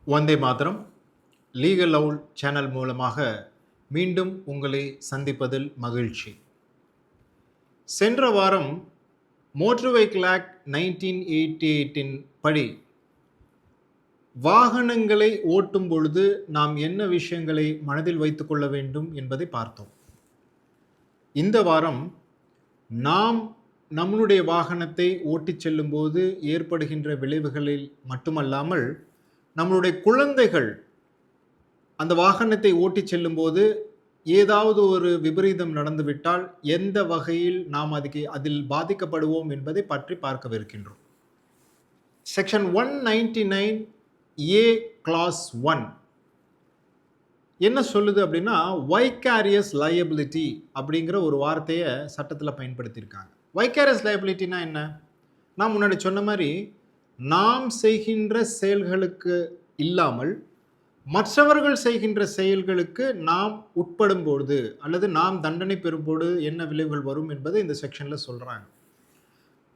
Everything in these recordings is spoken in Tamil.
வந்தே மாதரம். லீகல் லவுல் சேனல் மூலமாக மீண்டும் உங்களை சந்திப்பதில் மகிழ்ச்சி. சென்ற வாரம் மோட்டார் வெஹிக்கிள் ஆக்ட் 1988 படி வாகனங்களை ஓட்டும் பொழுது நாம் என்ன விஷயங்களை மனதில் வைத்துக் கொள்ள வேண்டும் என்பதை பார்த்தோம். இந்த வாரம் நாம் நம்மளுடைய வாகனத்தை ஓட்டிச் செல்லும்போது ஏற்படுகின்ற விளைவுகளில் மட்டுமல்லாமல் நம்மளுடைய குழந்தைகள் அந்த வாகனத்தை ஓட்டிச் செல்லும்போது ஏதாவது ஒரு விபரீதம் நடந்துவிட்டால் எந்த வகையில் நாம் அதில் பாதிக்கப்படுவோம் என்பதை பற்றி பார்க்கவிருக்கின்றோம். செக்ஷன் 199A கிளாஸ் 1 என்ன சொல்லுது அப்படின்னா, வைக்காரியஸ் லயபிலிட்டி அப்படிங்கிற ஒரு வார்த்தையை சட்டத்தில் பயன்படுத்தியிருக்காங்க. வைக்காரியஸ் லயபிலிட்டினா என்ன? நான் முன்னாடி சொன்ன மாதிரி, நாம் செய்கின்ற செயல்களுக்கு இல்லாமல் மற்றவர்கள் செய்கின்ற செயல்களுக்கு நாம் உட்படும் பொழுது அல்லது நாம் தண்டனை பெறும்போது என்ன விளைவுகள் வரும் என்பதை இந்த செக்ஷனில் சொல்கிறாங்க.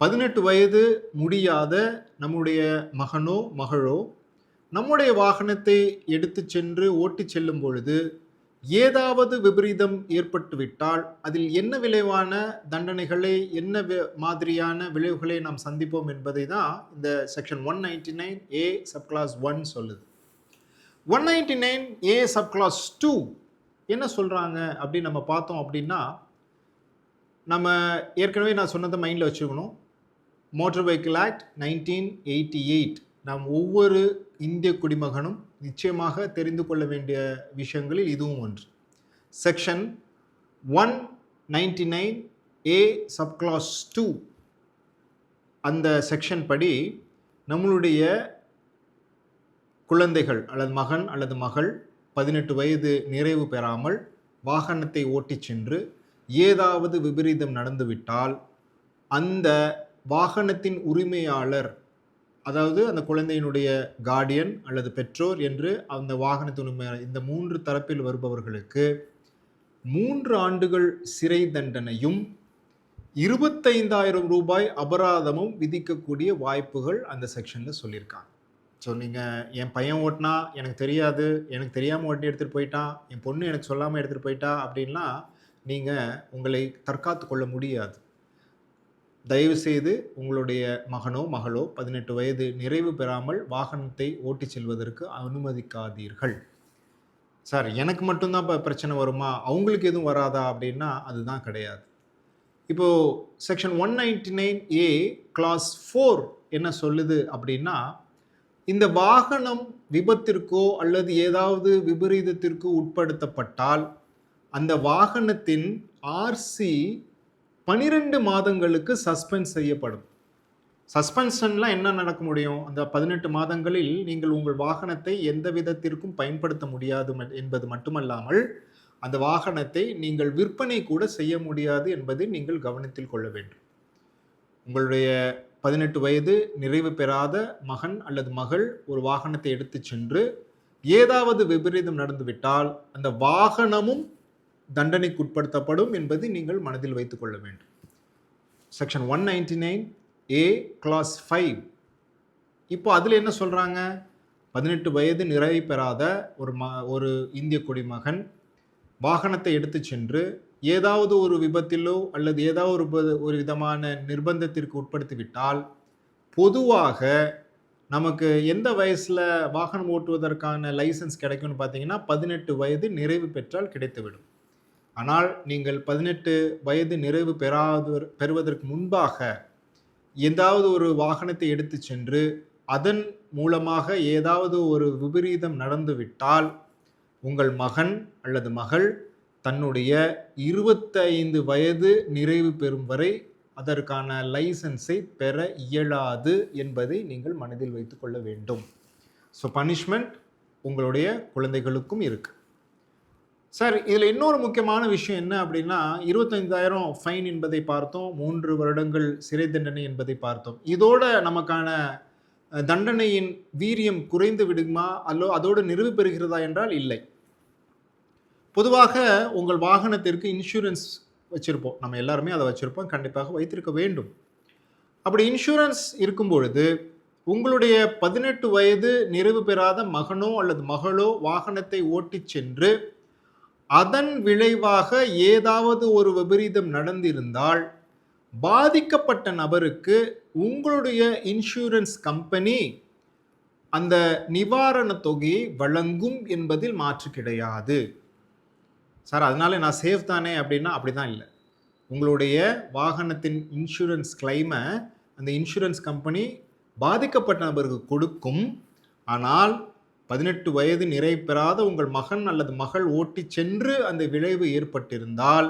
18 வயது முடியாத நம்முடைய மகனோ மகளோ நம்முடைய வாகனத்தை எடுத்து சென்று ஓட்டி செல்லும் பொழுது ஏதாவது விபரீதம் ஏற்பட்டுவிட்டால் அதில் என்ன விளைவான தண்டனைகளை, என்ன மாதிரியான விளைவுகளை நாம் சந்திப்போம் என்பதை தான் இந்த செக்ஷன் 199A சப்கிளாஸ் 1 சொல்லுது. 199A சப்கிளாஸ் 2 என்ன சொல்கிறாங்க அப்படின்னு நம்ம பார்த்தோம் அப்படின்னா, நம்ம ஏற்கனவே நான் சொன்னதை மைண்டில் வச்சுக்கணும். மோட்டார் வெஹிக்கிள் ஆக்ட் 1988 நாம் ஒவ்வொரு இந்திய குடிமகனும் நிச்சயமாக தெரிந்து கொள்ள வேண்டிய விஷயங்களில் இதுவும் ஒன்று. செக்ஷன் 199A சப்கிளாஸ் 2 அந்த செக்ஷன் படி நம்மளுடைய குழந்தைகள் அல்லது மகன் அல்லது மகள் 18 வயது நிறைவு பெறாமல் வாகனத்தை ஓட்டிச் சென்று ஏதாவது விபரீதம் நடந்துவிட்டால் அந்த வாகனத்தின் உரிமையாளர், அதாவது அந்த குழந்தையினுடைய கார்டியன் அல்லது பெற்றோர் என்று அந்த வாகனத்தின் உரிமையாளர், இந்த 3 தரப்பில் வருபவர்களுக்கு 3 ஆண்டுகள் சிறை தண்டனையும் 25,000 ரூபாய் அபராதமும் விதிக்கக்கூடிய வாய்ப்புகள் அந்த செக்ஷனில் சொல்லியிருக்காங்க. ஸோ நீங்கள் என் பையன் ஓட்டினா எனக்கு தெரியாது, எனக்கு தெரியாமல் ஓட்டி எடுத்துகிட்டு போயிட்டான், என் பொண்ணு எனக்கு சொல்லாமல் எடுத்துகிட்டு போயிட்டா அப்படின்லாம் நீங்கள் உங்களை தற்காத்து கொள்ள முடியாது. தயவுசெய்து உங்களுடைய மகனோ மகளோ 18 வயது நிறைவு பெறாமல் வாகனத்தை ஓட்டி செல்வதற்கு அனுமதிக்காதீர்கள். சார் எனக்கு மட்டும்தான் இப்போ பிரச்சனை வருமா, அவங்களுக்கு எதுவும் வராதா அப்படின்னா அதுதான் கிடையாது. இப்போது செக்ஷன் 199A கிளாஸ் 4 என்ன சொல்லுது அப்படின்னா, இந்த வாகனம் விபத்திற்கோ அல்லது ஏதாவது விபரீதத்திற்கு உட்படுத்தப்பட்டால் அந்த வாகனத்தின் RC 12 மாதங்களுக்கு சஸ்பெண்ட் செய்யப்படும். சஸ்பென்ஷன்லாம் என்ன நடக்க முடியும்? அந்த 18 மாதங்களில் நீங்கள் உங்கள் வாகனத்தை எந்த விதத்திற்கும் பயன்படுத்த முடியாது என்பது மட்டுமல்லாமல் அந்த வாகனத்தை நீங்கள் விற்பனை கூட செய்ய முடியாது என்பதை நீங்கள் கவனத்தில் கொள்ள வேண்டும். உங்களுடைய 18 வயது நிறைவு பெறாத மகன் அல்லது மகள் ஒரு வாகனத்தை எடுத்து சென்று ஏதாவது விபரீதம் நடந்துவிட்டால் அந்த வாகனமும் தண்டனைக்கு உட்படுத்தப்படும் என்பதை நீங்கள் மனதில் வைத்துக் கொள்ள வேண்டும். செக்ஷன் 199A கிளாஸ் 5 இப்போ அதில் என்ன சொல்கிறாங்க? 18 வயது நிறைவு பெறாத ஒரு இந்திய குடிமகன் வாகனத்தை எடுத்து சென்று ஏதாவது ஒரு விபத்திலோ அல்லது ஏதாவது ஒரு விதமான நிர்பந்தத்திற்கு உட்படுத்திவிட்டால், பொதுவாக நமக்கு எந்த வயசில் வாகனம் ஓட்டுவதற்கான லைசன்ஸ் கிடைக்கும்னு பார்த்தீங்கன்னா 18 வயது நிறைவு பெற்றால் கிடைத்துவிடும். ஆனால் நீங்கள் 18 வயது நிறைவு பெறுவதற்கு முன்பாக ஏதாவது ஒரு வாகனத்தை எடுத்து சென்று அதன் மூலமாக ஏதாவது ஒரு விபரீதம் நடந்துவிட்டால் உங்கள் மகன் அல்லது மகள் தன்னுடைய 25 வயது நிறைவு பெறும் வரை அதற்கான லைசன்ஸை பெற இயலாது என்பதை நீங்கள் மனதில் வைத்துக் கொள்ள வேண்டும். ஸோ பனிஷ்மெண்ட் உங்களுடைய குழந்தைகளுக்கும் இருக்கு. சார், இதில் இன்னொரு முக்கியமான விஷயம் என்ன அப்படின்னா, 25,000 ஃபைன் என்பதை பார்த்தோம், 3 வருடங்கள் சிறை தண்டனை என்பதை பார்த்தோம். இதோட நமக்கான தண்டனையின் வீரியம் குறைந்து விடுமா அல்லோ அதோடு நிறைவு பெறுகிறதா என்றால் இல்லை. பொதுவாக உங்கள் வாகனத்திற்கு இன்சூரன்ஸ் வச்சுருப்போம், நம்ம எல்லாருமே அதை வச்சுருப்போம், கண்டிப்பாக வைத்திருக்க வேண்டும். அப்படி இன்சூரன்ஸ் இருக்கும் பொழுது உங்களுடைய 18 வயது நிறைவு பெறாத மகனோ அல்லது மகளோ வாகனத்தை ஓட்டிச் சென்று அதன் விளைவாக ஏதாவது ஒரு விபரீதம் நடந்திருந்தால் பாதிக்கப்பட்ட நபருக்கு உங்களுடைய இன்சூரன்ஸ் கம்பெனி அந்த நிவாரணத் தொகையை வழங்கும் என்பதில் மாற்று கிடையாது. சார் அதனால நான் சேஃப் தானே அப்படின்னா அப்படிதான் இல்லை. உங்களுடைய வாகனத்தின் இன்சூரன்ஸ் கிளைமை அந்த இன்சூரன்ஸ் கம்பெனி பாதிக்கப்பட்ட நபருக்கு கொடுக்கும். ஆனால் 18 வயது நிறைவு பெறாத உங்கள் மகன் அல்லது மகள் ஓட்டி சென்று அந்த விளைவு ஏற்பட்டிருந்தால்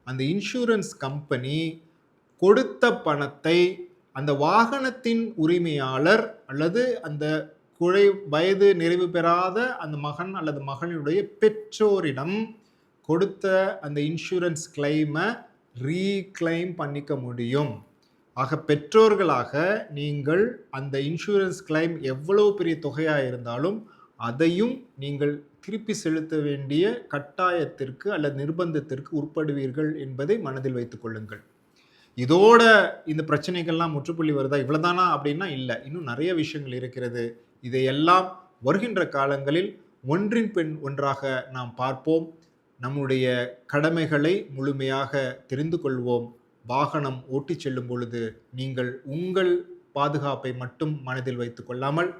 அந்த இன்சூரன்ஸ் கம்பெனி கொடுத்த பணத்தை அந்த வாகனத்தின் உரிமையாளர் அல்லது அந்த வயது நிறைவு பெறாத அந்த மகன் அல்லது மகளினுடைய பெற்றோரிடம் கொடுத்த அந்த இன்சூரன்ஸ் கிளைமை ரீக்ளைம் பண்ணிக்க முடியும். ஆக பெற்றோர்களாக நீங்கள் அந்த இன்சூரன்ஸ் கிளைம் எவ்வளவு பெரிய தொகையாக இருந்தாலும் அதையும் நீங்கள் திருப்பி செலுத்த வேண்டிய கட்டாயத்திற்கு அல்லது நிர்பந்தத்திற்கு உட்படுவீர்கள் என்பதை மனதில் வைத்துக் கொள்ளுங்கள். இதோட இந்த பிரச்சனைகள்லாம் முற்றுப்புள்ளி வருதா, இவ்வளவுதானா அப்படின்னா இல்லை, இன்னும் நிறைய விஷயங்கள் இருக்கிறது. இதையெல்லாம் வருகின்ற காலங்களில் ஒன்றின் பின் ஒன்றாக நாம் பார்ப்போம். நம்முடைய கடமைகளை முழுமையாக தெரிந்து கொள்வோம். வாகனம் ஓட்டி செல்லும் பொழுது நீங்கள் உங்கள் பாதுகாப்பை மட்டும் மனதில் வைத்துக் கொள்ளாமல்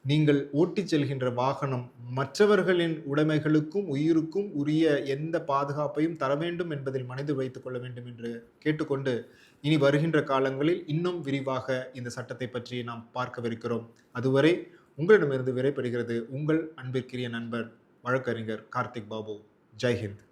நீங்கள் ஓட்டி செல்கின்ற வாகனம் மற்றவர்களின் உடைமைகளுக்கும் உயிருக்கும் உரிய எந்த பாதுகாப்பையும் தர வேண்டும் என்பதில் மனதில் வைத்துக் கொள்ள வேண்டும் என்று கேட்டுக்கொண்டு இனி வருகின்ற காலங்களில் இன்னும் விரிவாக இந்த சட்டத்தை பற்றி நாம் பார்க்கவிருக்கிறோம். அதுவரை உங்களிடமிருந்து விடைபெறுகிறது உங்கள் அன்பிற்குரிய நண்பர் வழக்கறிஞர் கார்த்திக் பாபு. ஜெய் ஹிந்த்.